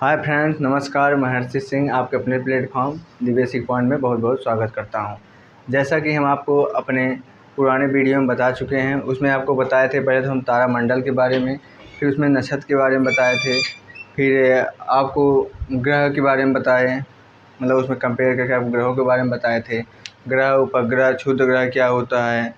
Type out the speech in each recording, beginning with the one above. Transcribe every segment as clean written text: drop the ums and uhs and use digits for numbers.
Hi friends, नमस्कार। मैं हर्षित सिंह आपके अपने प्लेटफॉर्म द बेसिक पॉइंट में बहुत बहुत स्वागत करता हूं। जैसा कि हम आपको अपने पुराने वीडियो में बता चुके हैं, उसमें आपको बताए थे पहले तो हम तारामंडल के बारे में, फिर उसमें नक्षत्र के बारे में बताए थे, फिर आपको ग्रह के बारे में बताए, मतलब उसमें कंपेयर करके आपको ग्रहों के बारे में बताए थे। ग्रह, उपग्रह, क्षुद्र ग्रह क्या होता है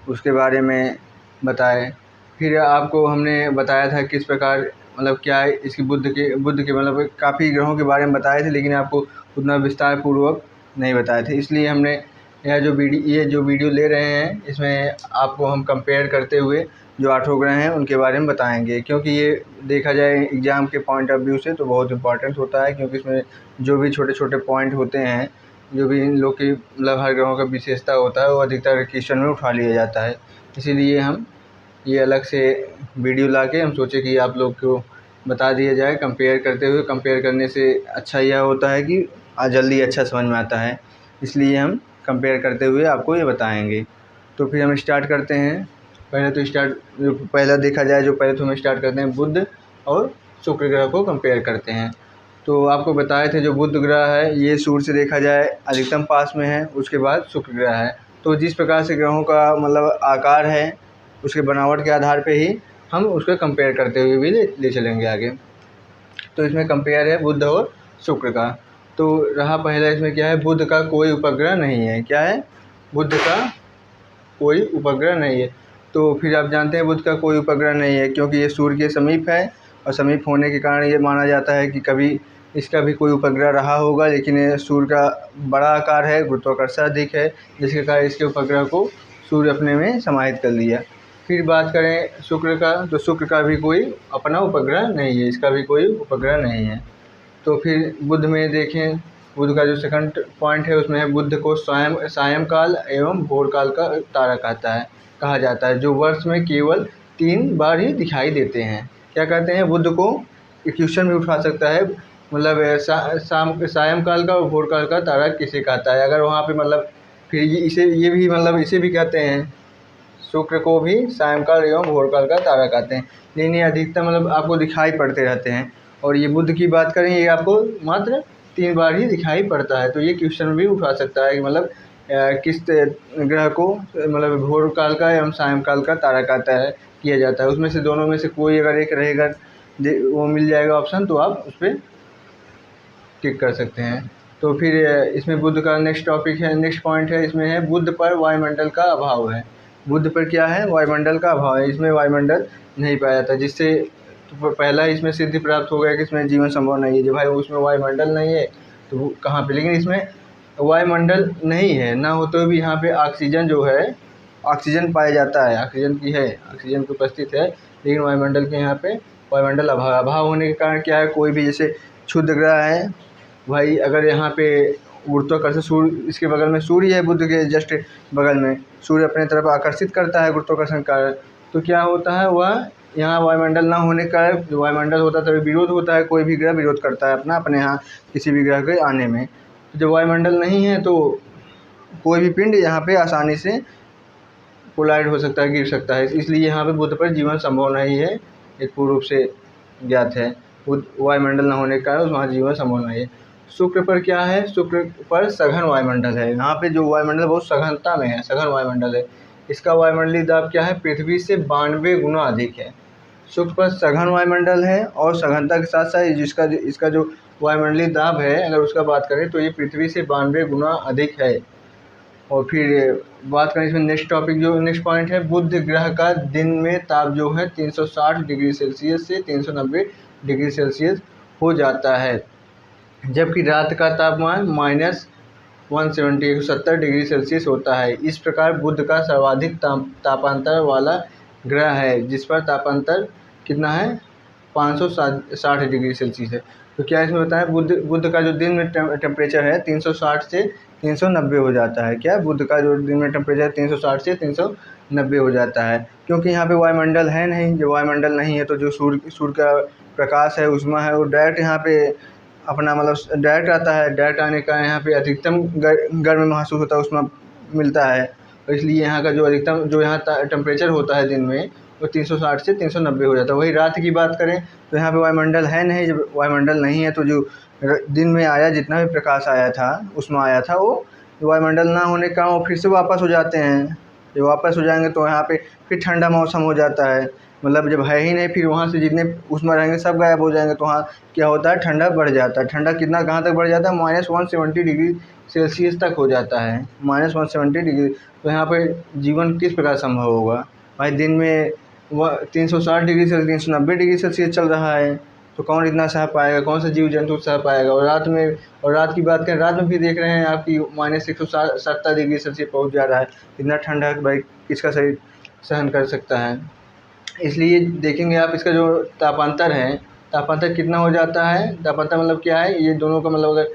उसके बारे में बताए। फिर आपको हमने बताया था किस प्रकार मतलब क्या है इसकी बुध के मतलब काफ़ी ग्रहों के बारे में बताए थे, लेकिन आपको उतना विस्तार पूर्वक नहीं बताए थे। इसलिए हमने ये जो वीडियो ले रहे हैं, इसमें आपको हम कंपेयर करते हुए जो 8 ग्रह हैं उनके बारे में बताएंगे, क्योंकि ये देखा जाए एग्ज़ाम के पॉइंट ऑफ व्यू से तो बहुत इंपॉर्टेंट होता है, क्योंकि इसमें जो भी छोटे छोटे पॉइंट होते हैं, जो भी इन लोग की मतलब हर ग्रहों का विशेषता होता है, वो अधिकतर क्वेश्चन में उठा लिया जाता है। इसीलिए हम ये अलग से वीडियो ला के हम सोचे कि आप लोग को बता दिया जाए कंपेयर करते हुए। कंपेयर करने से अच्छा यह होता है कि जल्दी अच्छा समझ में आता है, इसलिए हम कंपेयर करते हुए आपको ये बताएंगे। तो फिर हम स्टार्ट करते हैं। पहला देखा जाए, जो पहले तो हम स्टार्ट करते हैं बुध और शुक्र ग्रह को कंपेयर करते हैं। तो आपको बताए थे जो बुध ग्रह है ये सूर्य से देखा जाए अधिकतम पास में है, उसके बाद शुक्र ग्रह है। तो जिस प्रकार से ग्रहों का मतलब आकार है, उसके बनावट के आधार पे ही हम उसको कंपेयर करते हुए भी ले चलेंगे आगे। तो इसमें कंपेयर है बुध और शुक्र का। तो रहा पहला, इसमें क्या है, बुध का कोई उपग्रह नहीं है। क्या है? बुध का कोई उपग्रह नहीं है। तो फिर आप जानते हैं बुध का कोई उपग्रह नहीं है, क्योंकि ये सूर्य के समीप है, और समीप होने के कारण ये माना जाता है कि कभी इसका भी कोई उपग्रह रहा होगा, लेकिन ये सूर्य का बड़ा आकार है, गुरुत्वाकर्षण अधिक है, जिसके कारण इसके उपग्रह को सूर्य अपने में समाहित कर लिया। फिर बात करें शुक्र का, तो शुक्र का भी कोई अपना उपग्रह नहीं है, इसका भी कोई उपग्रह नहीं है। तो फिर बुध में देखें, बुध का जो सेकंड पॉइंट है उसमें है बुध को सायंकाल एवं भोरकाल का तारा कहा जाता है, जो वर्ष में केवल 3 बार ही दिखाई देते हैं। क्या कहते हैं? बुध को क्वेश्चन भी उठा सकता है, मतलब सायंकाल का और भोरकाल का तारा किसे कहता है, अगर वहाँ पे मतलब फिर इसे भी कहते हैं, शुक्र को भी सायंकाल एवं भोरकाल का तारा कहते हैं। लेकिन ये अधिकतम मतलब आपको दिखाई पड़ते रहते हैं। और ये बुध की बात करें, ये आपको मात्र 3 बार ही दिखाई पड़ता है। तो ये क्वेश्चन भी उठा सकता है कि मतलब किस ग्रह को मतलब भोरकाल का एवं सायंकाल का तारा कहता है किया जाता है। उसमें से दोनों में से कोई अगर एक रहेगा, वो मिल जाएगा ऑप्शन, तो आप उस पर टिक कर सकते हैं। तो फिर इसमें बुध का नेक्स्ट पॉइंट है, इसमें है बुध पर वायुमंडल का अभाव है। बुध पर क्या है? वायुमंडल का अभाव है, इसमें वायुमंडल नहीं पाया जाता, जिससे तो पहला इसमें सिद्धि प्राप्त हो गया कि इसमें जीवन संभव नहीं है। जब भाई उसमें वायुमंडल नहीं है तो वो कहाँ पे, लेकिन इसमें वायुमंडल नहीं है ना हो तो भी यहाँ पे ऑक्सीजन जो है, ऑक्सीजन पाया जाता है, ऑक्सीजन की उपस्थित है, लेकिन वायुमंडल के यहाँ पे वायुमंडल अभाव होने के कारण क्या है, कोई भी जैसे क्षुद्र ग्रह है भाई, अगर यहाँ पे गुरुत्वाकर्षण सूर्य, इसके बगल में सूर्य है, बुध के जस्ट बगल में सूर्य अपने तरफ आकर्षित करता है गुरुत्वाकर्षण कारण, तो क्या होता है, वह यहाँ वायुमंडल ना होने का, जो वायुमंडल होता है तभी विरोध होता है, कोई भी ग्रह विरोध करता है अपने यहाँ किसी भी ग्रह के आने में। तो जब वायुमंडल नहीं है तो कोई भी पिंड यहाँ पे आसानी से कोलाइड हो सकता है, गिर सकता है, इसलिए यहाँ पे बुध पर जीवन संभव नहीं है, एक पूर्ण रूप से ज्ञात है। वायुमंडल न होने के कारण वहाँ जीवन संभव नहीं है। शुक्र पर क्या है? शुक्र पर सघन वायुमंडल है, यहाँ पे जो वायुमंडल बहुत सघनता में है, सघन वायुमंडल है। इसका वायुमंडलीय दाब क्या है? पृथ्वी से 92 गुना अधिक है। शुक्र पर सघन वायुमंडल है, और सघनता के साथ साथ इसका जो वायुमंडलीय दाब है, अगर उसका बात करें तो ये पृथ्वी से 92 गुना अधिक है। और फिर बात करें इसमें नेक्स्ट पॉइंट है, बुध ग्रह का दिन में ताप जो है 360 डिग्री सेल्सियस से 390 डिग्री सेल्सियस हो जाता है, जबकि रात का तापमान -170 डिग्री सेल्सियस होता है। इस प्रकार बुध का सर्वाधिक तापांतर वाला ग्रह है, जिस पर तापांतर कितना है? 560 डिग्री सेल्सियस है। तो क्या इसमें बताया, बुध का जो दिन में टेम्परेचर है 360 से 390 हो जाता है। क्या बुध का जो दिन में टेम्परेचर 360 से 390 हो जाता है, क्योंकि यहाँ पे वायुमंडल है नहीं। जब वायुमंडल नहीं है तो जो सूर्य का प्रकाश है, ऊष्मा है, वो डायरेक्ट यहाँ पे अपना मतलब डायरेक्ट आता है। डायरेक्ट आने का यहाँ पे अधिकतम गर्म महसूस होता है, ऊष्मा मिलता है, और इसलिए यहाँ का जो अधिकतम जो यहाँ टेम्परेचर होता है दिन में, वो 360 से 390 हो जाता है। वही रात की बात करें तो यहाँ पे वायुमंडल है नहीं, जब वायुमंडल नहीं है तो जो दिन में आया जितना भी प्रकाश आया था उसमें आया था वो वायुमंडल ना होने का वो फिर से वापस हो जाते हैं। जब वापस हो जाएंगे तो यहाँ पे फिर ठंडा मौसम हो जाता है, मतलब जब है ही नहीं फिर वहाँ से जितने उसमें रहेंगे सब गायब हो जाएंगे। तो वहाँ क्या होता है, ठंडा बढ़ जाता है। ठंडा कितना कहाँ तक बढ़ जाता है, -170 डिग्री सेल्सियस तक हो जाता है, -170 डिग्री। तो यहाँ पे जीवन किस प्रकार संभव होगा भाई? दिन में वह 360 डिग्री से 390 डिग्री सेल्सियस चल रहा है, तो कौन इतना सह पाएगा, कौन सा जीव जंतु सह पाएगा? और रात में, और रात की बात करें, रात में भी देख रहे हैं आपकी -170 डिग्री सेल्सियस पहुँच जा रहा है। इतना ठंडा भाई किसका शरीर सहन कर सकता है? इसलिए देखेंगे आप इसका जो तापांतर है, तापांतर कितना हो जाता है। तापांतर मतलब क्या है, ये दोनों का मतलब अगर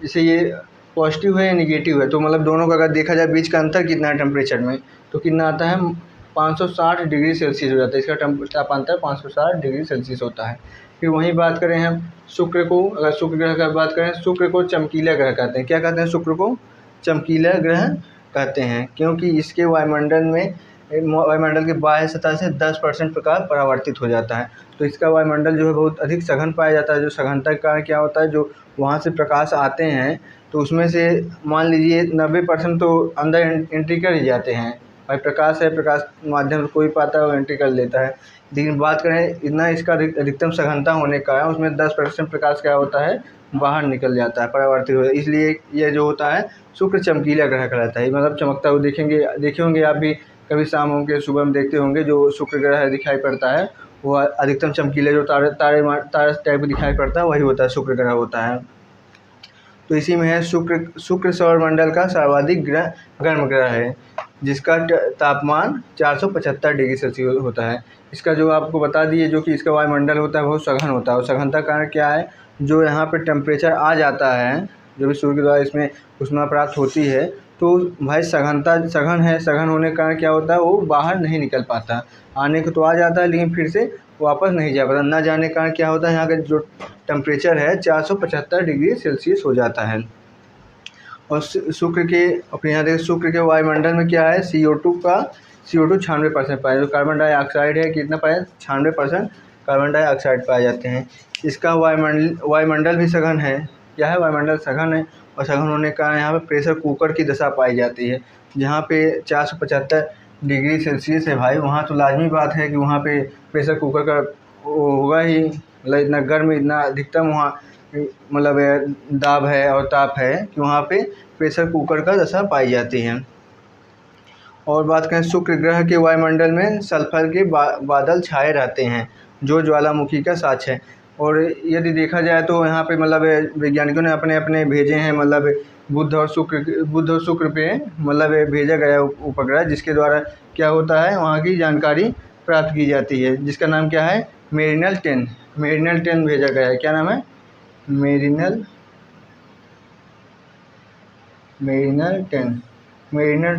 जैसे ये पॉजिटिव है या निगेटिव है तो मतलब दोनों का अगर देखा जाए बीच का अंतर कितना है टेम्परेचर में, तो कितना आता है 560 डिग्री सेल्सियस हो जाता है। इसका तापांतर 560 डिग्री सेल्सियस होता है। फिर वहीं बात करें हम शुक्र को, अगर शुक्र ग्रह का बात करें, शुक्र को चमकीला ग्रह कहते हैं। क्या कहते हैं? शुक्र को चमकीला ग्रह कहते हैं, क्योंकि इसके वायुमंडल के बाह्य सतह से 10% प्रकाश परावर्तित हो जाता है। तो इसका वायुमंडल जो है बहुत अधिक सघन पाया जाता है। जो सघनता के कारण क्या होता है, जो वहाँ से प्रकाश आते हैं तो उसमें से मान लीजिए 90% तो अंदर एंट्री कर ही जाते हैं। भाई प्रकाश है, प्रकाश माध्यम से कोई पाता है वो एंट्री कर लेता है। लेकिन बात करें इतना इसका अधिकतम सघनता होने का है, उसमें 10% प्रकाश क्या होता है, बाहर निकल जाता है, परावर्तित हो जाता है। इसलिए ये जो होता है शुक्र चमकीला ग्रह कहलाता है। मतलब चमकता हुआ देखे होंगे आप भी कभी शाम होंगे सुबह में देखते होंगे, जो शुक्र ग्रह दिखाई पड़ता है वो अधिकतम चमकीले जो तारे टाइप दिखाई पड़ता है वही होता है, शुक्र ग्रह होता है। तो इसी में है शुक्र सौरमंडल का सर्वाधिक गर्म ग्रह है, जिसका तापमान 475 डिग्री सेल्सियस होता है। इसका जो आपको बता दिए, जो कि इसका वायुमंडल होता है बहुत सघन होता है। और सघनता कारण क्या है, जो यहाँ पे टेम्परेचर आ जाता है, जो भी सूर्य के द्वारा इसमें ऊष्मा प्राप्त होती है, तो भाई सघन है। सघन होने के कारण क्या होता है, वो बाहर नहीं निकल पाता। आने को तो आ जाता है लेकिन फिर से वापस नहीं जा पाता। ना जाने के कारण क्या होता है, यहाँ का जो टेम्परेचर है 475 डिग्री सेल्सियस हो जाता है। और शुक्र के अपने यहाँ देखिए, शुक्र के वायुमंडल में क्या है, CO2 96% पाया। जो कार्बन डाइऑक्साइड है कितना पाया, 96% कार्बन डाइऑक्साइड पाए जाते हैं। इसका वायुमंडल भी सघन है। क्या है, वायुमंडल सघन है। और सघन होने का यहाँ पे प्रेशर कुकर की दशा पाई जाती है। जहाँ पे 475 डिग्री सेल्सियस है भाई, वहाँ तो लाजमी बात है कि वहाँ पे प्रेशर कुकर का वो होगा ही। मतलब इतना गर्म, इतना अधिकतम वहाँ मतलब दाब है और ताप है कि वहाँ पे प्रेशर कुकर का दशा पाई जाती है। और बात करें शुक्र ग्रह के वायुमंडल में सल्फर के बादल छाए रहते हैं, जो ज्वालामुखी का साक्ष्य है। और यदि देखा जाए तो यहाँ पे मतलब वैज्ञानिकों ने अपने अपने भेजे हैं, मतलब बुध और शुक्र पे मतलब भेजा गया उपग्रह, जिसके द्वारा क्या होता है, वहाँ की जानकारी प्राप्त की जाती है, जिसका नाम क्या है, मेरिनल 10 भेजा गया है। क्या नाम है, मेरिनल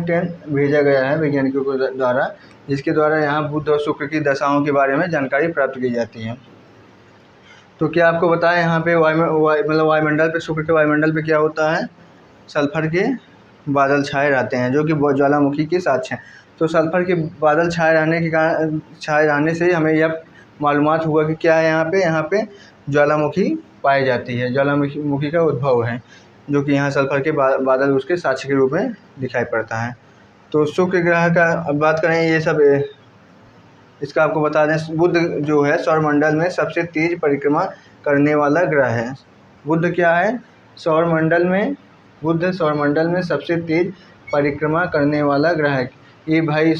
10 भेजा गया है वैज्ञानिकों के द्वारा, जिसके द्वारा यहाँ बुध और शुक्र की दशाओं के बारे में जानकारी प्राप्त की जाती है। तो क्या आपको बताएं, यहाँ पे मतलब वायुमंडल पे, शुक्र के वायुमंडल पे क्या होता है, सल्फर के बादल छाए रहते हैं, जो कि ज्वालामुखी के साक्ष्य हैं। तो सल्फर के बादल छाए रहने से हमें यह मालूमात हुआ कि क्या है, यहाँ पे ज्वालामुखी पाई जाती है, ज्वालामुखी का उद्भव है, जो कि यहाँ सल्फर के बादल उसके साक्ष्य के रूप में दिखाई पड़ता है। तो शुक्र ग्रह का अब बात करें, ये सब इसका आपको बता दें, बुध जो है सौरमंडल में सबसे तेज परिक्रमा करने वाला ग्रह है। बुध क्या है, बुध सौरमंडल में सबसे तेज परिक्रमा करने वाला ग्रह है। ये भाई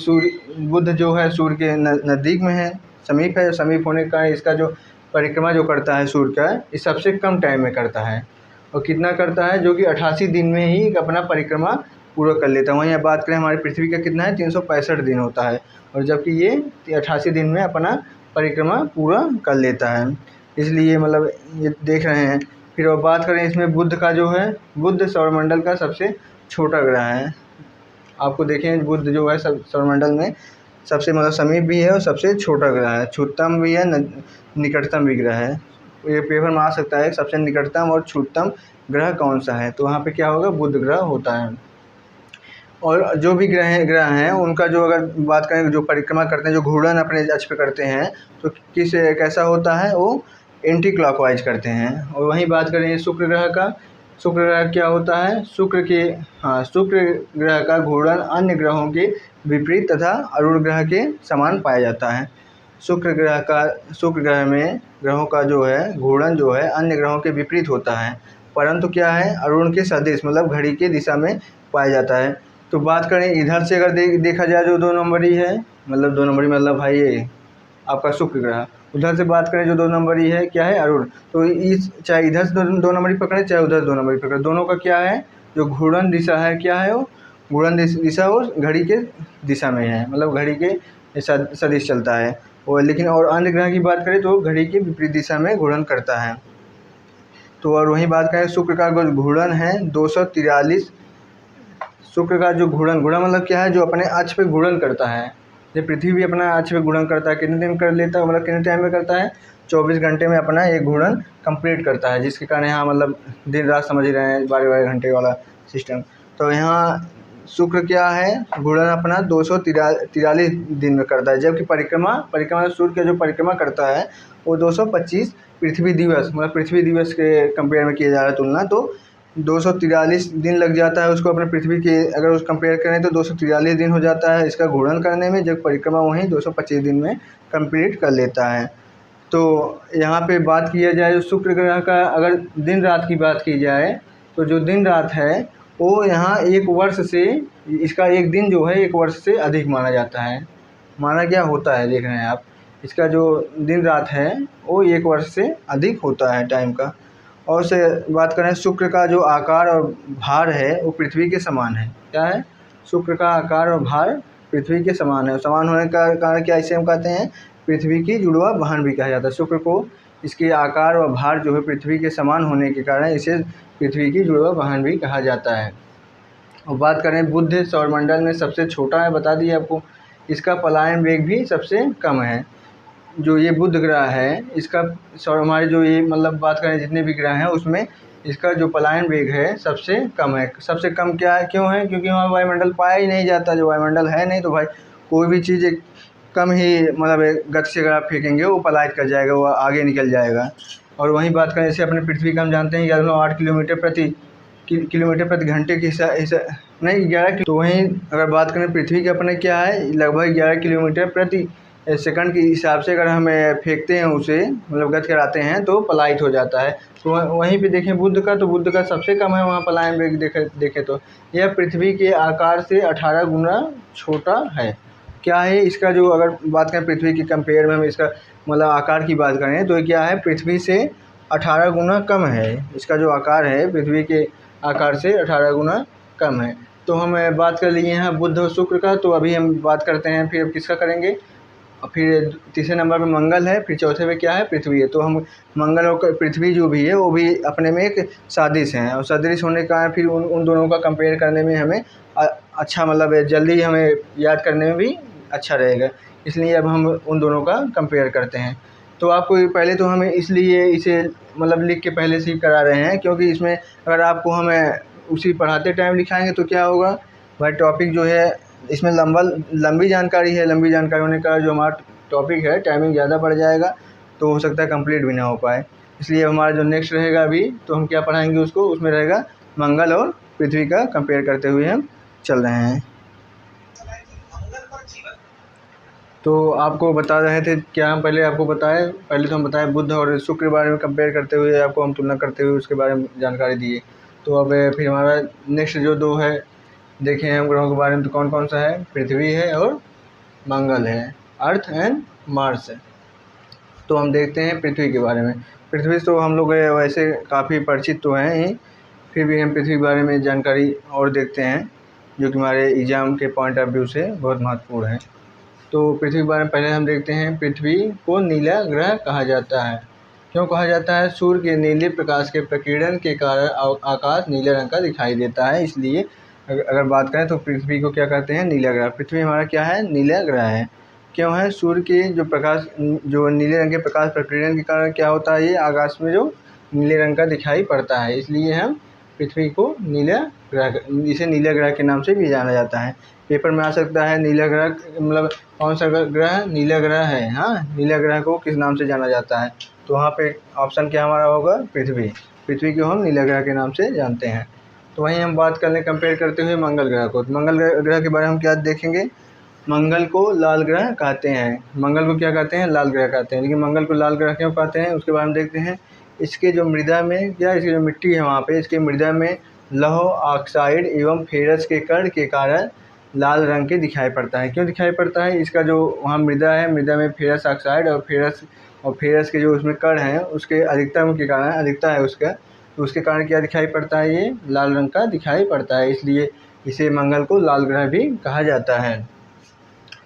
बुध जो है सूर्य के नज़दीक में है, समीप है। समीप होने का इसका जो परिक्रमा जो करता है सूर्य का, ये सबसे कम टाइम में करता है। और कितना करता है, जो कि 88 दिन में ही अपना परिक्रमा पूरा कर लेता है। वहीं अब बात करें हमारी पृथ्वी का कितना है, 365 दिन होता है, और जबकि ये 88 दिन में अपना परिक्रमा पूरा कर लेता है। इसलिए मतलब ये देख रहे हैं। फिर अब बात करें इसमें बुध का जो है, बुध सौरमंडल का सबसे छोटा ग्रह है। आपको देखें बुध जो है सौरमंडल में सबसे मतलब समीप भी है और सबसे छोटा ग्रह है, क्षुद्रतम भी है, निकटतम भी ग्रह है। ये पेपर में आ सकता है सबसे निकटतम और क्षुद्रतम ग्रह कौन सा है, तो वहाँ पे क्या होगा, बुध ग्रह होता है। और जो भी ग्रह हैं उनका जो अगर बात करें जो परिक्रमा करते हैं, जो घूर्णन अपने अक्ष पे करते हैं, तो कैसा होता है, वो एंटी क्लॉकवाइज करते हैं। और वहीं बात करें शुक्र ग्रह का, शुक्र ग्रह क्या होता है, शुक्र ग्रह का घूर्णन अन्य ग्रहों के विपरीत तथा अरुण ग्रह के समान पाया जाता है। शुक्र ग्रह में ग्रहों का जो है घूर्णन जो है अन्य ग्रहों के विपरीत होता है, परंतु क्या है, अरुण के सदिश मतलब घड़ी के दिशा में पाया जाता है। तो बात करें इधर से अगर देखा जाए जो 2 नंबरी है, मतलब 2 नंबरी मतलब भाई ये आपका शुक्र ग्रह, उधर से बात करें जो 2 नंबरी है क्या है, अरुण। तो इस चाहे इधर से 2 नंबरी पकड़े चाहे उधर 2 नंबरी पकड़े, दोनों का क्या है, जो घूर्णन दिशा है क्या है, वो घूर्णन दिशा वो घड़ी के दिशा में है, मतलब घड़ी के सदिश चलता है वो। लेकिन और अन्य ग्रह की बात करें तो घड़ी के विपरीत दिशा में घूर्णन करता है। तो और वहीं बात करें शुक्र का जो घूर्णन है 243, शुक्र का जो घूर्णन मतलब क्या है, जो अपने अक्ष पे घूर्णन करता है। जब पृथ्वी भी अपना अक्ष पे घूर्णन करता है, कितने दिन कर लेता है, मतलब कितने टाइम में करता है, 24 घंटे में अपना एक घूर्णन कंप्लीट करता है, जिसके कारण यहाँ मतलब दिन रात समझ ही रहे हैं 12 घंटे वाला सिस्टम। तो यहाँ शुक्र क्या है, घूर्णन अपना 243 दिन में करता है, जबकि परिक्रमा सूर्य का जो परिक्रमा करता है वो 225 पृथ्वी दिवस, मतलब पृथ्वी दिवस के कंपेयर में किया जा रहा है तुलना, तो 243 दिन लग जाता है उसको अपने पृथ्वी के अगर उस कंपेयर करें तो 243 दिन हो जाता है इसका घूर्णन करने में, जब परिक्रमा वहीं 225 दिन में कंप्लीट कर लेता है। तो यहाँ पे बात किया जाए जो शुक्र ग्रह का अगर दिन रात की बात की जाए, तो जो दिन रात है वो यहाँ एक वर्ष से, इसका एक दिन जो है एक वर्ष से अधिक माना जाता है। माना क्या होता है देख रहे हैं आप, इसका जो दिन रात है वो एक वर्ष से अधिक होता है टाइम का। और से बात करें शुक्र का जो आकार और भार है वो पृथ्वी के समान है। क्या है, शुक्र का आकार और भार पृथ्वी के समान है। समान होने का कारण क्या, इसे हम कहते हैं पृथ्वी की जुड़वा वाहन भी कहा जाता है। शुक्र को इसके आकार और भार जो है पृथ्वी के समान होने के कारण इसे पृथ्वी की जुड़वा वाहन भी कहा जाता है। और बात करें बुध सौरमंडल में सबसे छोटा है, बता दिए आपको, इसका पलायन वेग भी सबसे कम है। जो ये बुध ग्रह है इसका हमारे जो ये मतलब बात करें जितने भी ग्रह हैं उसमें इसका जो पलायन वेग है सबसे कम है। सबसे कम क्या है, क्यों है, क्योंकि वहाँ वायुमंडल पाया ही नहीं जाता। जो वायुमंडल है नहीं तो भाई कोई भी चीज़ एक कम ही मतलब गति से अगर आप फेंकेंगे वो पलायन कर जाएगा, वो आगे निकल जाएगा। और वहीं बात करें जैसे अपने पृथ्वी का हम जानते हैं 8 किलोमीटर प्रति घंटे के हिसाब नहीं 11, तो वहीं अगर बात करें पृथ्वी के अपने क्या है लगभग 11 किलोमीटर प्रति सेकंड के हिसाब से अगर हम फेंकते हैं उसे मतलब गति कराते हैं तो पलायित हो जाता है। तो वहीं पे देखें बुध का, तो बुध का सबसे कम है वहाँ पलायन वेग देखें तो यह पृथ्वी के आकार से 18 गुना छोटा है। क्या है इसका जो अगर बात करें पृथ्वी के कंपेयर में हम इसका मतलब आकार की बात करें तो क्या है पृथ्वी से 18 गुना कम है। इसका जो आकार है पृथ्वी के आकार से 18 गुना कम है। तो हम बात कर लिए हैं बुध और शुक्र का, तो अभी हम बात करते हैं फिर किसका करेंगे। और फिर तीसरे नंबर पे मंगल है, फिर चौथे पे क्या है पृथ्वी है। तो हम मंगल और पृथ्वी जो भी है वो भी अपने में एक सादृश हैं, और सादृश होने का फिर उन दोनों का कंपेयर करने में हमें अच्छा मतलब जल्दी हमें याद करने में भी अच्छा रहेगा, इसलिए अब हम उन दोनों का कंपेयर करते हैं। तो आपको पहले तो हमें इसलिए इसे मतलब लिख के पहले से ही करा रहे हैं क्योंकि इसमें अगर आपको हमें उसी पढ़ाते टाइम लिखाएंगे तो क्या होगा भाई, टॉपिक जो है इसमें लंबी जानकारी है, लंबी जानकारी होने का जो हमारा टॉपिक है टाइमिंग ज़्यादा बढ़ जाएगा, तो हो सकता है कंप्लीट भी ना हो पाए। इसलिए हमारा जो नेक्स्ट रहेगा अभी तो हम क्या पढ़ाएंगे उसको, उसमें रहेगा मंगल और पृथ्वी का कंपेयर करते हुए हम चल रहे हैं। तो आपको बता रहे थे क्या, हम पहले आपको बताए, पहले तो हम बताए बुध और शुक्र के बारे में कंपेयर करते हुए आपको हम तुलना करते हुए उसके बारे में जानकारी दिए। तो अब फिर हमारा नेक्स्ट जो 2 है देखें हम ग्रहों के बारे में, तो कौन कौन सा है, पृथ्वी है और मंगल है, अर्थ एंड मार्स है। तो हम देखते हैं पृथ्वी के बारे में। पृथ्वी तो हम लोग वैसे काफ़ी परिचित तो हैं ही, फिर भी हम पृथ्वी के बारे में जानकारी और देखते हैं जो कि हमारे एग्ज़ाम के पॉइंट ऑफ व्यू से बहुत महत्वपूर्ण है। तो पृथ्वी के बारे में पहले हम देखते हैं, पृथ्वी को नीला ग्रह कहा जाता है। क्यों कहा जाता है, सूर्य के नीले प्रकाश के प्रकीर्णन के कारण आकाश नीले रंग का दिखाई देता है, इसलिए अगर बात करें तो पृथ्वी को क्या कहते हैं, नीला ग्रह। पृथ्वी हमारा क्या है, नीला ग्रह है। क्यों है, सूर्य के जो प्रकाश जो नीले रंग के प्रकाश प्रकीर्णन के कारण क्या होता है, ये आकाश में जो नीले रंग का दिखाई पड़ता है, इसलिए हम पृथ्वी को नीला ग्रह, इसे नीला ग्रह के नाम से भी जाना जाता है। पेपर में आ सकता है नीला ग्रह मतलब कौन सा ग्रह नीला ग्रह है। हाँ, नीला ग्रह को किस नाम से जाना जाता है, तो वहाँ पे ऑप्शन क्या हमारा होगा, पृथ्वी। पृथ्वी को हम नीला ग्रह के नाम से जानते हैं। तो वहीं हम बात कर लें कंपेयर करते हुए मंगल ग्रह को। तो मंगल ग्रह के बारे में हम क्या देखेंगे, मंगल को लाल ग्रह कहते हैं। मंगल को क्या कहते हैं, लाल ग्रह कहते हैं। लेकिन मंगल को लाल ग्रह क्यों कहते हैं उसके बारे में देखते हैं। इसके जो मृदा में क्या, इसकी जो मिट्टी है वहाँ पे, इसके मृदा में लौह ऑक्साइड एवं फेरस के कण के कारण लाल रंग के दिखाई पड़ता है। क्यों दिखाई पड़ता है, इसका जो वहाँ मृदा है, मृदा में फेरस ऑक्साइड और फेरस के जो उसमें कण हैं उसके अधिकतम के कारण, अधिकता है उसका, तो उसके कारण क्या दिखाई पड़ता है, ये लाल रंग का दिखाई पड़ता है। इसलिए इसे मंगल को लाल ग्रह भी कहा जाता है।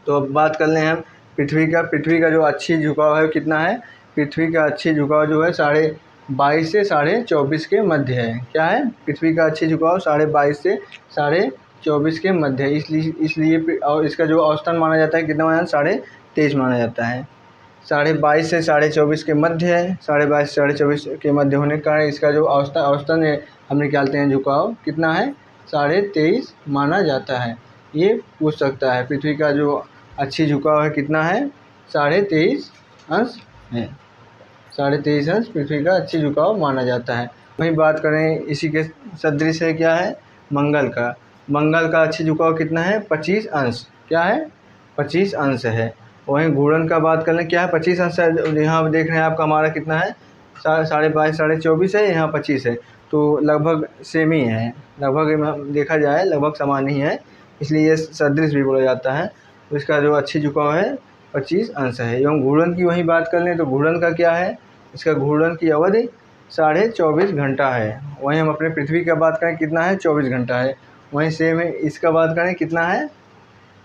तो अब बात कर लें हम पृथ्वी का। पृथ्वी का जो अक्षीय झुकाव है कितना है, पृथ्वी का अक्षीय झुकाव जो है 22.5 से 24.5 के मध्य है। क्या है, पृथ्वी का अक्षीय झुकाव 22.5 से 24.5 के मध्य है। इसलिए और इसका जो औसतन माना जाता है कितना माना जाता है, 23.5 माना जाता है। 22.5 से 24.5 के मध्य है। 22.5 से 24.5 के मध्य होने के कारण इसका जो औसतन हम निकालते हैं झुकाव कितना है, 23.5 माना जाता है। ये पूछ सकता है पृथ्वी का जो अच्छी झुकाव है कितना है, 23.5 अंश है। 23.5 अंश पृथ्वी का अच्छी झुकाव माना जाता है। वहीं बात करें इसी के सदृश है क्या है, मंगल का। मंगल का अच्छी झुकाव कितना है, 25 अंश। क्या है, 25 अंश है। वहीं घूर्णन का बात कर लें, क्या है, 25 अंश है। यहाँ देख रहे हैं आपका हमारा कितना है, 22.5 24 है, यहाँ 25 है, तो लगभग सेम ही है। लगभग देखा जाए लगभग समान ही है, इसलिए ये सदृश भी बोला जाता है। तो इसका जो अच्छी झुकाव है 25 अंश है। एवं घूर्णन की वहीं बात कर लें तो घूर्णन का क्या है, इसका घूर्णन की अवधि 24.5 घंटा है। वहीं हम अपने पृथ्वी का बात करें कितना है, 24 घंटा है। वहीं सेम है इसका बात करें कितना है,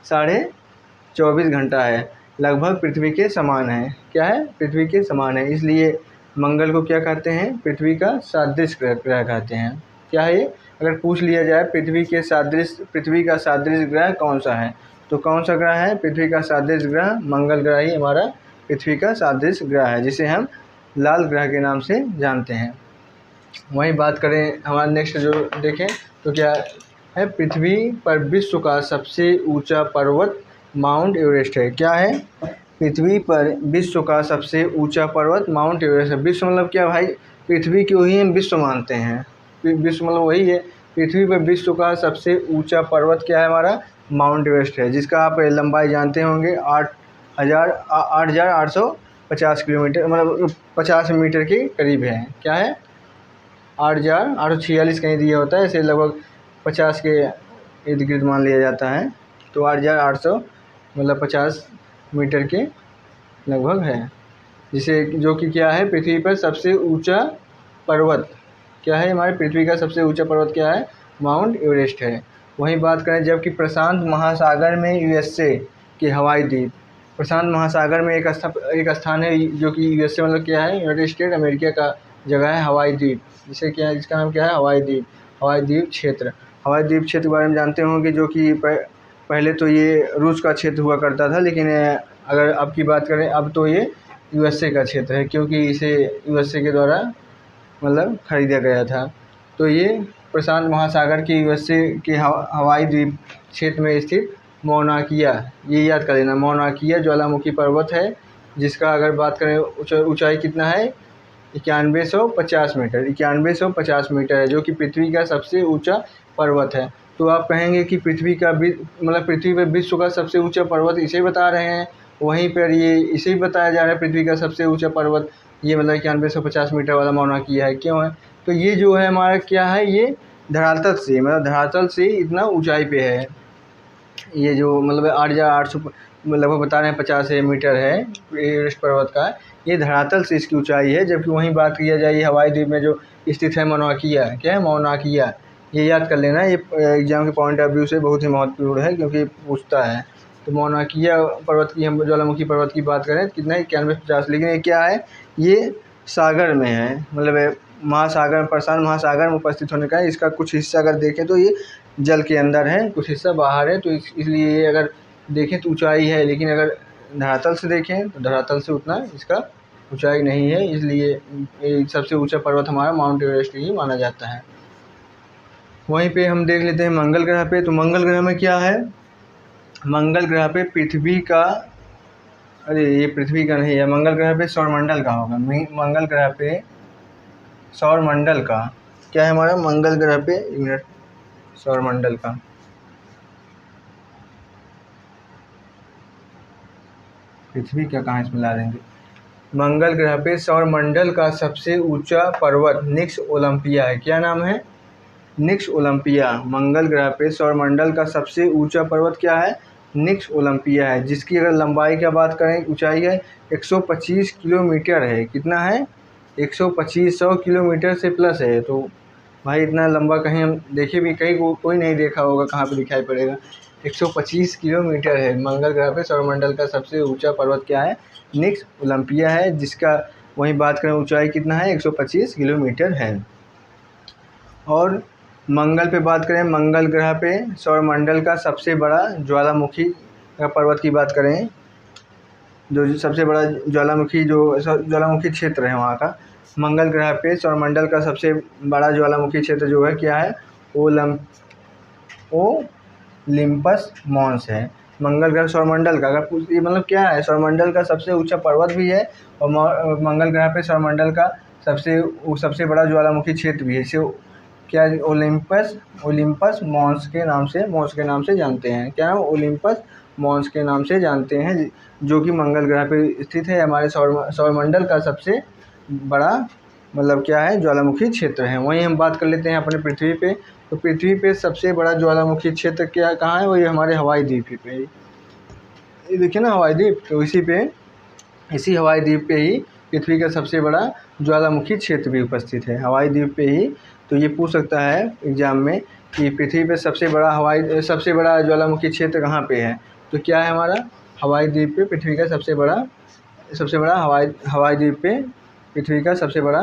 24.5 घंटा है। लगभग पृथ्वी के समान है। क्या है, पृथ्वी के समान है। इसलिए मंगल को क्या कहते हैं, पृथ्वी का सादृश ग्रह कहते हैं। क्या है ये, अगर पूछ लिया जाए पृथ्वी का सादृश ग्रह कौन सा है, तो कौन सा ग्रह है, पृथ्वी का सादृश ग्रह मंगल ग्रह ही हमारा पृथ्वी का सादृश ग्रह है, जिसे हम लाल ग्रह के नाम से जानते हैं। वहीं बात करें हमारा नेक्स्ट जो देखें तो क्या है, पृथ्वी पर विश्व का सबसे ऊंचा पर्वत माउंट एवरेस्ट है। क्या है, पृथ्वी पर विश्व का सबसे ऊंचा पर्वत माउंट एवरेस्ट है। विश्व मतलब क्या भाई, पृथ्वी को ही हम विश्व मानते हैं। विश्व मतलब वही है। पृथ्वी पर विश्व का सबसे ऊंचा पर्वत क्या है, हमारा माउंट एवरेस्ट है, जिसका आप लंबाई जानते होंगे 8,850 किलोमीटर, मतलब 50 मीटर के करीब है। क्या है, 8,846 कहीं दिया होता है, इसे लगभग 50 के इर्द गिर्द मान लिया जाता है। तो 8,800 मतलब 50 मीटर के लगभग है, जिसे जो कि क्या है, पृथ्वी पर सबसे ऊंचा पर्वत क्या है, हमारे पृथ्वी का सबसे ऊंचा पर्वत क्या है, माउंट एवरेस्ट है। वहीं बात करें जबकि प्रशांत महासागर में यूएसए के हवाई द्वीप, प्रशांत महासागर में एक स्थान है जो कि यूएसए मतलब क्या है, यूनाइटेड स्टेट अमेरिका का जगह है हवाई द्वीप, जिसे क्या है, जिसका नाम क्या है, हवाई द्वीप क्षेत्र। हवाई द्वीप क्षेत्र के बारे में जानते होंगे, जो कि पहले तो ये रूस का क्षेत्र हुआ करता था, लेकिन अगर अब की बात करें अब तो ये यूएसए का क्षेत्र है, क्योंकि इसे यूएसए के द्वारा मतलब खरीदा गया था। तो ये प्रशांत महासागर के यूएसए के हवाई द्वीप क्षेत्र में स्थित मौना किया, ये याद कर लेना, मौना किया ज्वालामुखी पर्वत है, जिसका अगर बात करें ऊंचाई कितना है, 9150 मीटर, 9150 मीटर है, जो कि पृथ्वी का सबसे ऊंचा पर्वत है। तो आप कहेंगे कि पृथ्वी पर विश्व का सबसे ऊंचा पर्वत इसे बता रहे हैं, वहीं पर ये इसे ही बताया जा रहा है पृथ्वी का सबसे ऊंचा पर्वत ये मतलब 9150 मीटर वाला मौना किया है। क्यों है, तो ये जो है हमारा क्या है, ये धरातल से इतना ऊंचाई पे है। ये जो मतलब 8,800 लगभग बता रहे हैं 50 मीटर है एवरेस्ट पर्वत का, ये धरातल से इसकी ऊंचाई है। जबकि वहीं बात किया जाए ये हवाई द्वीप में जो स्थित है मौना किया, क्या है, मौना किया, ये याद कर लेना, ये एग्जाम के पॉइंट ऑफ व्यू से बहुत ही महत्वपूर्ण है, क्योंकि पूछता है। तो मौना किया पर्वत की हम ज्वालामुखी पर्वत की बात करें कितना, 9150, लेकिन ये क्या है, ये सागर में है, मतलब महासागर, प्रशांत महासागर में उपस्थित होने का है। इसका कुछ हिस्सा अगर देखें तो ये जल के अंदर है, कुछ हिस्सा बाहर है, तो इसलिए ये अगर देखें तो ऊंचाई है, लेकिन अगर धरातल से देखें तो धरातल से उतना इसका ऊंचाई नहीं है। इसलिए सबसे ऊंचा पर्वत हमारा माउंट एवरेस्ट ही माना जाता है। वहीं पे हम देख लेते हैं मंगल ग्रह पे। तो मंगल ग्रह में क्या है, मंगल ग्रह पे पृथ्वी का, अरे ये पृथ्वी का नहीं है, मंगल ग्रह पे सौरमंडल का होगा। मंगल ग्रह पे सौरमंडल का क्या है हमारा, मंगल ग्रह पे, एक मिनट, सौरमंडल का, पृथ्वी का कहाँ इसमें ला देंगे। मंगल ग्रह पे सौरमंडल का सबसे ऊंचा पर्वत निक्स ओलंपिया है। क्या नाम है, निक्स ओलंपिया। मंगल ग्रह पे सौरमंडल का सबसे ऊंचा पर्वत क्या है, निक्स ओलंपिया है, जिसकी अगर लंबाई की बात करें, ऊंचाई है 125 किलोमीटर है। कितना है, 100 किलोमीटर से प्लस है। तो भाई इतना लंबा कहीं हम देखे भी, कहीं कोई नहीं देखा होगा, कहाँ पे दिखाई पड़ेगा। 125 किलोमीटर है। मंगल ग्रह पे सौरमंडल का सबसे ऊंचा पर्वत क्या है, निक्स ओलंपिया है, जिसका वहीं बात करें ऊंचाई कितना है, 125 किलोमीटर है। और मंगल पे बात करें, मंगल ग्रह पे सौरमंडल का सबसे बड़ा ज्वालामुखी का पर्वत की बात करें, जो सबसे बड़ा ज्वालामुखी क्षेत्र है वहाँ का, मंगल ग्रह पे सौरमंडल का सबसे बड़ा ज्वालामुखी क्षेत्र जो है क्या है, ओलिम्पस मॉन्स है। मंगल ग्रह सौरमंडल का, अगर ये मतलब क्या है, सौरमंडल का सबसे ऊंचा पर्वत भी है, और मंगल ग्रह पे सौरमंडल का सबसे बड़ा ज्वालामुखी क्षेत्र भी है। इसे क्या, ओलिम्पस मॉन्स के नाम से जानते हैं। क्या नाम, ओलिम्पस मॉन्स के नाम से जानते हैं, जो कि मंगल ग्रह पे स्थित है। हमारे सौरमंडल का सबसे बड़ा मतलब क्या है, ज्वालामुखी क्षेत्र है। वहीं हम बात कर लेते हैं अपने पृथ्वी पे। तो पृथ्वी पे सबसे बड़ा ज्वालामुखी क्षेत्र क्या कहाँ है, वो ये हमारे हवाई द्वीप पे, ये देखिए ना हवाई द्वीप। तो इसी हवाई द्वीप पे ही पृथ्वी का सबसे बड़ा ज्वालामुखी क्षेत्र भी उपस्थित है, हवाई द्वीप पे ही। तो ये पूछ सकता है एग्जाम में कि पृथ्वी पे सबसे बड़ा ज्वालामुखी क्षेत्र कहाँ पे है। तो क्या है हमारा, हवाई द्वीप पे पृथ्वी का सबसे बड़ा हवाई द्वीप पे पृथ्वी का सबसे बड़ा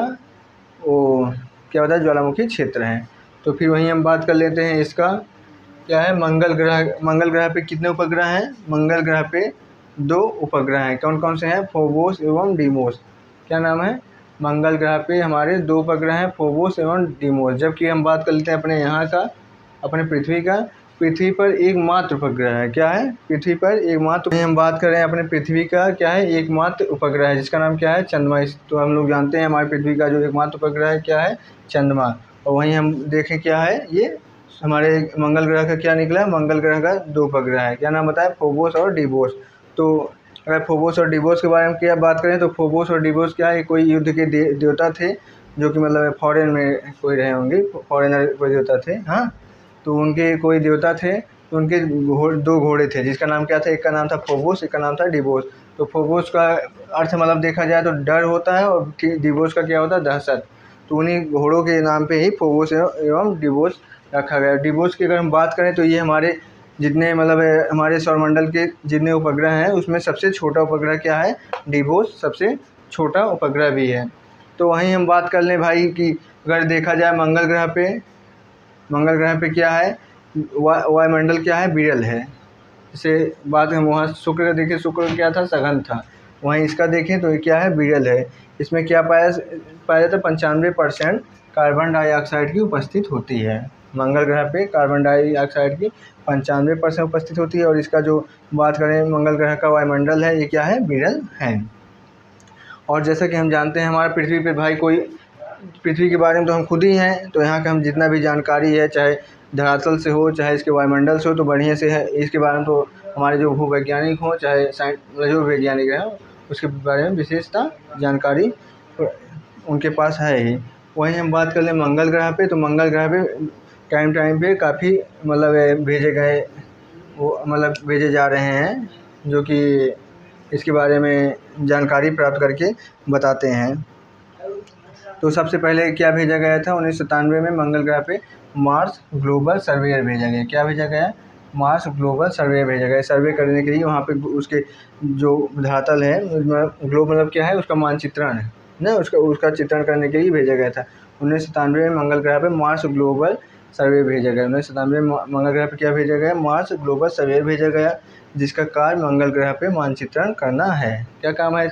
वो क्या होता है, ज्वालामुखी क्षेत्र है। तो फिर वहीं हम बात कर लेते हैं इसका, क्या है, मंगल ग्रह पे कितने उपग्रह हैं। मंगल ग्रह पे 2 उपग्रह हैं। कौन कौन से हैं, फोबोस एवं डीमोस। क्या नाम है, मंगल ग्रह पे हमारे 2 उपग्रह हैं, फोबोस एवं डीमोस। जबकि हम बात कर लेते हैं अपने यहाँ का, अपने पृथ्वी का, पृथ्वी पर एकमात्र उपग्रह है। क्या है, पृथ्वी पर एकमात्र, हम बात कर रहे हैं अपने पृथ्वी का, क्या है, एकमात्र उपग्रह है, जिसका नाम क्या है, चंद्रमा। तो हम लोग जानते हैं हमारे पृथ्वी का जो एकमात्र उपग्रह है क्या है, चंद्रमा। और वहीं हम देखें क्या है, ये हमारे मंगल ग्रह का क्या निकला है, मंगल ग्रह का 2 उपग्रह है। क्या नाम बताया, फोबोस और डीबोस। तो अगर फोबोस और डीबोस के बारे में क्या बात करें, तो फोबोस और डीबोस क्या है, कोई युद्ध के देवता थे, जो कि मतलब फॉरेन में कोई रहे होंगे, फॉरेनर कोई देवता थे। हाँ, तो उनके कोई देवता थे, तो उनके 2 घोड़े थे, जिसका नाम क्या था, एक का नाम था फोबोस, एक का नाम था डीबोस। तो फोबोस का अर्थ मतलब देखा जाए तो डर होता है, और डीबोस का क्या होता है, दहशत। तो उन्हीं घोड़ों के नाम पे ही फोबोस एवं डीबोस रखा गया। डीबोस की अगर हम बात करें, तो ये हमारे जितने मतलब हमारे सौरमंडल के जितने उपग्रह हैं, उसमें सबसे छोटा उपग्रह क्या है, डीबोस सबसे छोटा उपग्रह भी है। तो वहीं हम बात कर लें भाई कि अगर देखा जाए मंगल ग्रह पे क्या है, वायुमंडल क्या है, विरल है। जैसे बात हम वहाँ शुक्र का देखें, शुक्र क्या था, सघन था। वहीं इसका देखें तो ये क्या है, विरल है। इसमें क्या पाया जाता है, 95% कार्बन डाइऑक्साइड की उपस्थित होती है। मंगल ग्रह पे कार्बन डाइऑक्साइड की 95% उपस्थित होती है। और इसका जो बात करें मंगल ग्रह का वायुमंडल है, ये क्या है, विरल है। और जैसा कि हम जानते हैं हमारा पृथ्वी पे भाई पृथ्वी के बारे में तो हम खुद ही हैं, तो यहाँ का हम जितना भी जानकारी है, चाहे धरातल से हो, चाहे इसके वायुमंडल से हो, तो बढ़िया से है। इसके बारे में तो हमारे जो भूवैज्ञानिक हों, चाहे जो वैज्ञानिक हैं, उसके बारे में विशेषता जानकारी उनके पास है ही। वहीं हम बात कर लें मंगल ग्रह पे, तो मंगल ग्रह पे टाइम पे काफ़ी मतलब भेजे जा रहे हैं, जो कि इसके बारे में जानकारी प्राप्त करके बताते हैं। तो सबसे पहले क्या भेजा गया था, 1997 में मंगल ग्रह पे मार्स ग्लोबल सर्वेयर भेजा गया। क्या भेजा गया, मार्स ग्लोबल सर्वेयर भेजा गया। सर्वे करने के लिए वहाँ पे उसके जो धरातल है, ग्लोब मतलब क्या है, उसका मानचित्रण है ना, उसका चित्रण करने के लिए भेजा गया था। 1997 में मंगल ग्रह पे मार्स ग्लोबल सर्वे भेजा गया। 1997 में मंगल ग्रह पे क्या भेजा गया, मार्स ग्लोबल सर्वे भेजा गया, जिसका कार्य मंगल ग्रह पे मानचित्रण करना है। क्या काम है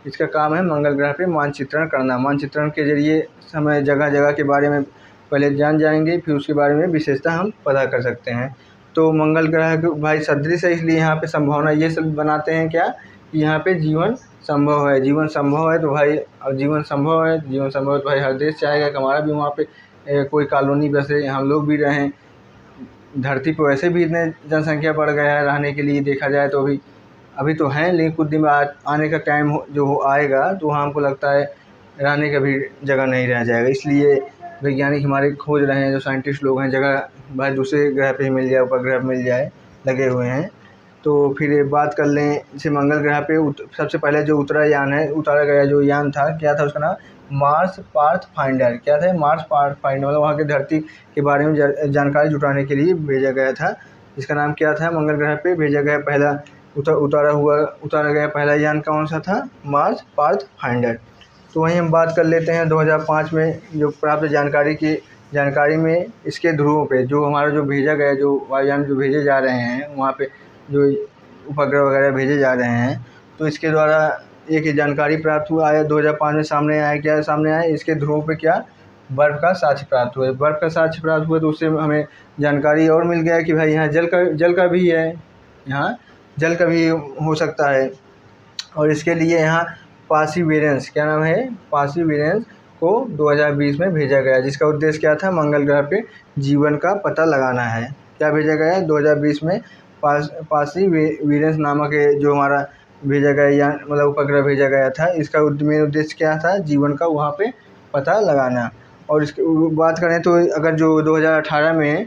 इसका काम है मंगल ग्रह पे मानचित्रण करना। मानचित्रण के जरिए हमें जगह जगह के बारे में पहले जान जाएंगे, फिर उसके बारे में विशेषता हम पता कर सकते हैं। तो मंगल ग्रह के भाई सदृश है, इसलिए यहाँ पे संभावना ये सब बनाते हैं क्या कि यहाँ पे जीवन संभव है। जीवन संभव है तो भाई, अब जीवन संभव है, जीवन संभव है तो भाई हर देश चाहेगा कि हमारा भी वहाँ पे कोई कॉलोनी बसे, हम लोग भी रहें। धरती पर वैसे भी इतने जनसंख्या बढ़ गया है, रहने के लिए देखा जाए तो अभी तो हैं, लेकिन कुछ दिन बाद आने का टाइम जो आएगा तो वहाँ हमको लगता है रहने का भी जगह नहीं रह जाएगा। इसलिए वैज्ञानिक हमारे खोज रहे हैं, जो साइंटिस्ट लोग हैं, जगह भाई दूसरे ग्रह पे ही मिल जाए, उपग्रह पे मिल जाए, लगे हुए हैं। तो फिर बात कर लें, जैसे मंगल ग्रह पे सबसे पहले जो उतारा गया जो यान था, क्या था उसका नाम? Mars path finder. क्या था? मार्स पाथ फाइंडर, मतलब वहाँ की धरती के बारे में जानकारी जुटाने के लिए भेजा गया था। इसका नाम क्या था? मंगल ग्रह पे भेजा गया पहला उतारा गया पहला यान कौन सा था? Mars path finder. तो वहीं हम बात कर लेते हैं 2005 में जो प्राप्त जानकारी में इसके ध्रुवों पे जो हमारा जो भेजा गया, जो वायुयान जो भेजे जा रहे हैं, वहाँ पे जो उपग्रह वगैरह भेजे जा रहे हैं, तो इसके द्वारा एक जानकारी प्राप्त हुआ है 2005 में। सामने आया, क्या सामने आया? इसके ध्रुवों पे क्या बर्फ़ का साक्ष्य प्राप्त हुआ है। बर्फ़ का साक्ष्य प्राप्त हुआ तो उससे हमें जानकारी और मिल गया कि भाई यहाँ जल का भी है, यहाँ जल का भी हो सकता है। और इसके लिए यहाँ पार्सिवियरेंस, क्या नाम है? पार्सिवियरेंस को 2020 में भेजा गया, जिसका उद्देश्य क्या था? मंगल ग्रह पे जीवन का पता लगाना है। क्या भेजा गया है 2020 में? पार्सिवियरेंस नामक जो हमारा भेजा गया यान, मतलब उपग्रह भेजा गया था, इसका मेन उद्देश्य क्या था? जीवन का वहाँ पे पता लगाना। और इसकी बात करें तो अगर जो 2018 में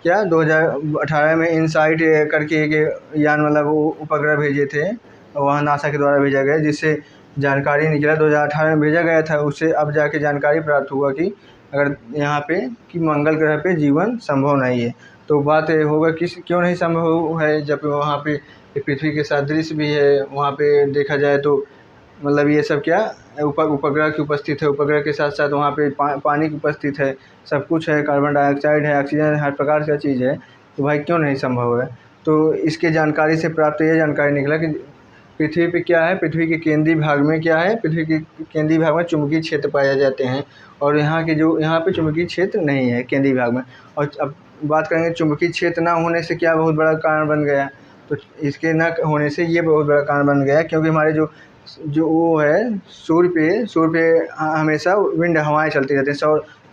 2018 में इनसाइट करके एक यान, मतलब उपग्रह भेजे थे, वहाँ नासा के द्वारा भेजा गया, जिससे जानकारी निकला 2018 में भेजा गया था, उससे अब जाके जानकारी प्राप्त हुआ कि अगर यहाँ पे कि मंगल ग्रह पे जीवन संभव नहीं है। तो बात होगा क्यों नहीं संभव है, जब वहाँ पे पृथ्वी के सदृश भी है, वहाँ पे देखा जाए तो मतलब ये सब क्या उपग्रह की उपस्थित है, उपग्रह के साथ साथ वहाँ पे पानी की उपस्थित है, सब कुछ है, कार्बन डाइऑक्साइड है, ऑक्सीजन, हर प्रकार का चीज़ है, तो भाई क्यों नहीं संभव है। तो इसके जानकारी से प्राप्त ये जानकारी निकला कि पृथ्वी पे क्या है, पृथ्वी के केंद्रीय भाग में क्या है, पृथ्वी के केंद्रीय भाग में चुंबकीय क्षेत्र पाए जाते हैं, और यहाँ पे चुंबकीय क्षेत्र नहीं है केंद्रीय भाग में। और अब बात करेंगे चुंबकीय क्षेत्र ना होने से क्या बहुत बड़ा कारण बन गया, तो इसके न होने से ये बहुत बड़ा कारण बन गया, क्योंकि हमारे जो वो है सूर्य पे हमेशा विंड हवाएं चलती रहती हैं,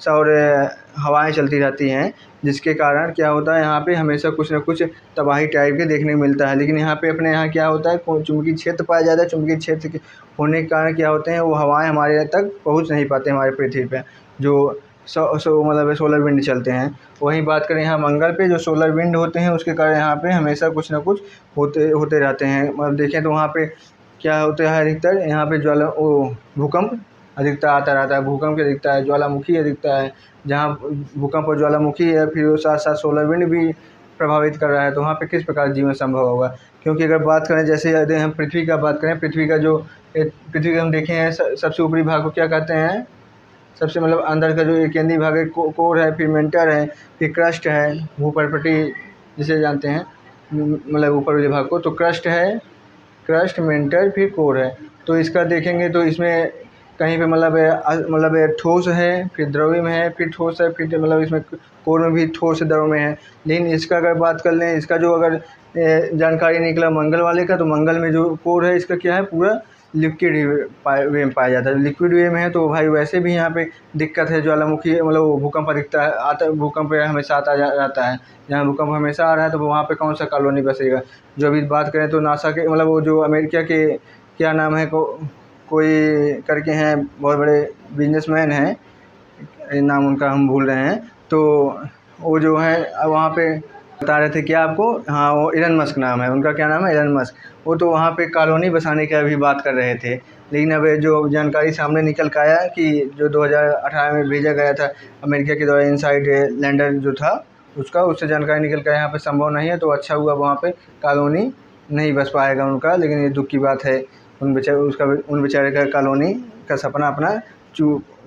सौर हवाएं चलती रहती हैं, जिसके कारण क्या होता है यहाँ पे हमेशा कुछ न कुछ तबाही टाइप के देखने को मिलता है। लेकिन यहाँ पे अपने यहाँ क्या होता है, चुंबकीय क्षेत्र पाया जाता है, चुंबकीय क्षेत्र के होने के कारण क्या होते हैं, वो हवाएं हमारे तक पहुँच नहीं पाते हमारे पृथ्वी पे, जो मतलब सोलर विंड चलते हैं। वहीं बात करें यहाँ मंगल पे, जो सोलर विंड होते हैं उसके कारण यहाँ पे हमेशा कुछ न कुछ होते रहते हैं। मतलब देखें तो वहाँ पे क्या होता है, अधिकतर यहाँ पे भूकंप अधिकतर आता रहता है, भूकंप अधिकता है, ज्वालामुखी अधिकता है। जहाँ भूकंप और ज्वालामुखी है, फिर वो साथ साथ सोलर विंड भी प्रभावित कर रहा है, तो वहाँ पे किस प्रकार जीवन संभव होगा। क्योंकि अगर बात करें, जैसे यदि हम पृथ्वी का बात करें, पृथ्वी का हम देखें हैं, सबसे ऊपरी भाग को क्या कहते हैं? सबसे मतलब अंदर का जो केंद्रीय भाग है कोर है, फिर मेंटर है, फिर क्रस्ट है, भूपर्पटी जिसे जानते हैं, मतलब ऊपर वाले भाग को, तो क्रस्ट मेंटर फिर कोर है। तो इसका देखेंगे तो इसमें कहीं पे मतलब ठोस है, फिर द्रव्य में है, फिर ठोस है, फिर मतलब इसमें कोर में भी ठोस द्रव्य में है। लेकिन इसका अगर बात कर लें, इसका जो अगर जानकारी निकला मंगल वाले का, तो मंगल में जो कोर है इसका क्या है, पूरा लिक्विड वे में पाया जाता है। लिक्विड वे में है तो भाई वैसे भी यहाँ पे दिक्कत है, ज्वालामुखी मतलब वो भूकंप भूकंप हमेशा आता रहता है। जहाँ भूकंप हमेशा आ रहा है तो वहाँ पे कौन सा कॉलोनी बसेगा। जो अभी बात करें तो नासा के मतलब वो जो अमेरिका के क्या नाम है, कोई करके हैं, बहुत बड़े बिजनेसमैन हैं, नाम उनका हम भूल रहे हैं, तो वो जो है वहाँ पे बता रहे थे क्या आपको, हाँ वो इलन मस्क नाम है उनका, क्या नाम है, इलन मस्क। वो तो वहाँ पे कॉलोनी बसाने की अभी बात कर रहे थे, लेकिन अब जो जानकारी सामने निकल के आया कि जो 2018 में भेजा गया था अमेरिका के द्वारा इनसाइड लैंडर जो था उससे जानकारी निकल कर यहाँ पे संभव नहीं है। तो अच्छा हुआ वहाँ पे कॉलोनी नहीं बस पाएगा उनका, लेकिन ये दुख की बात है उन बेचारे का कॉलोनी का सपना अपना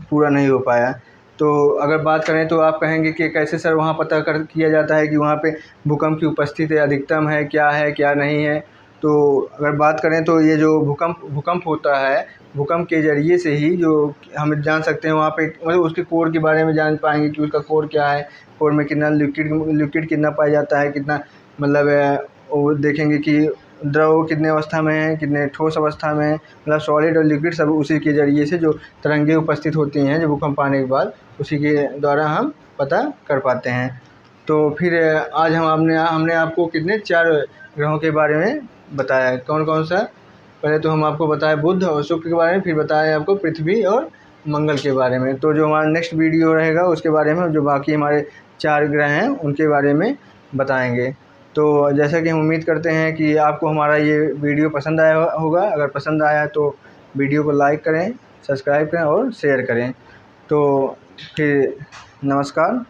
पूरा नहीं हो पाया। तो अगर बात करें तो आप कहेंगे कि कैसे सर वहाँ पता किया जाता है कि वहाँ पे भूकंप की उपस्थिति अधिकतम है क्या नहीं है। तो अगर बात करें तो ये जो भूकंप होता है, भूकंप के ज़रिए से ही जो हम जान सकते हैं वहाँ पे, मतलब उसके कोर के बारे में जान पाएंगे कि उसका कोर क्या है, कोर में कितना लिक्विड कितना पाया जाता है, कितना मतलब वो देखेंगे कि द्रव कितने अवस्था में है, कितने ठोस अवस्था में है, मतलब सॉलिड और लिक्विड सब उसी के ज़रिए से जो तरंगें उपस्थित होती हैं जो भूकंप आने के बाद, उसी के द्वारा हम पता कर पाते हैं। तो फिर आज हमने आपको कितने 4 ग्रहों के बारे में बताया है। कौन कौन सा? पहले तो हम आपको बताए बुध और शुक्र के बारे में, फिर बताया आपको पृथ्वी और मंगल के बारे में। तो जो हमारा नेक्स्ट वीडियो रहेगा उसके बारे में, जो बाकी हमारे 4 ग्रह हैं उनके बारे में बताएंगे। तो जैसा कि हम उम्मीद करते हैं कि आपको हमारा ये वीडियो पसंद आया होगा। अगर पसंद आया तो वीडियो को लाइक करें, सब्सक्राइब करें और शेयर करें। तो फिर नमस्कार।